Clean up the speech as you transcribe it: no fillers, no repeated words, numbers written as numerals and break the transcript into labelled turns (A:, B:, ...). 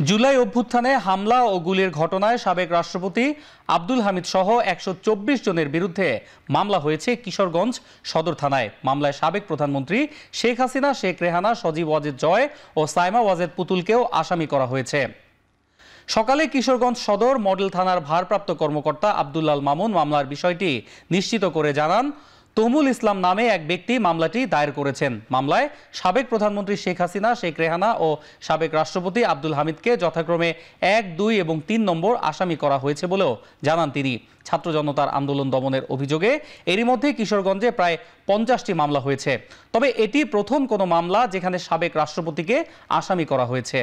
A: জুলাই অভ্যুত্থানে হামলা ও গুলির ঘটনায় সাবেক রাষ্ট্রপতি আব্দুল হামিদ সহ ১২৪ জনের বিরুদ্ধে মামলা হয়েছে কিশোরগঞ্জ সদর থানায়। মামলায় সাবেক প্রধানমন্ত্রী শেখ হাসিনা, শেখ রেহানা, সজীব ওয়াজেদ জয় ও সাইমা ওয়াজেদ পুতুলকেও আসামি করা হয়েছে। সকালে কিশোরগঞ্জ সদর মডেল থানার ভারপ্রাপ্ত কর্মকর্তা আব্দুল্লাল মামুন মামলার বিষয়টি নিশ্চিত করে জানান, তমুল ইসলাম নামে এক ব্যক্তি মামলাটি দায়ের করেছেন। মামলায় সাবেক প্রধানমন্ত্রী শেখ হাসিনা, শেখ রেহানা ও সাবেক রাষ্ট্রপতি আব্দুল হামিদকে যথাক্রমে ১, ২ এবং ৩ নম্বর আসামি করা হয়েছে বলেও জানান তিনি। ছাত্র জনতার আন্দোলন দমনের অভিযোগে এরই মধ্যে কিশোরগঞ্জে প্রায় ৫০টি মামলা হয়েছে। তবে এটি প্রথম কোনো মামলা যেখানে সাবেক রাষ্ট্রপতিকে আসামি করা হয়েছে।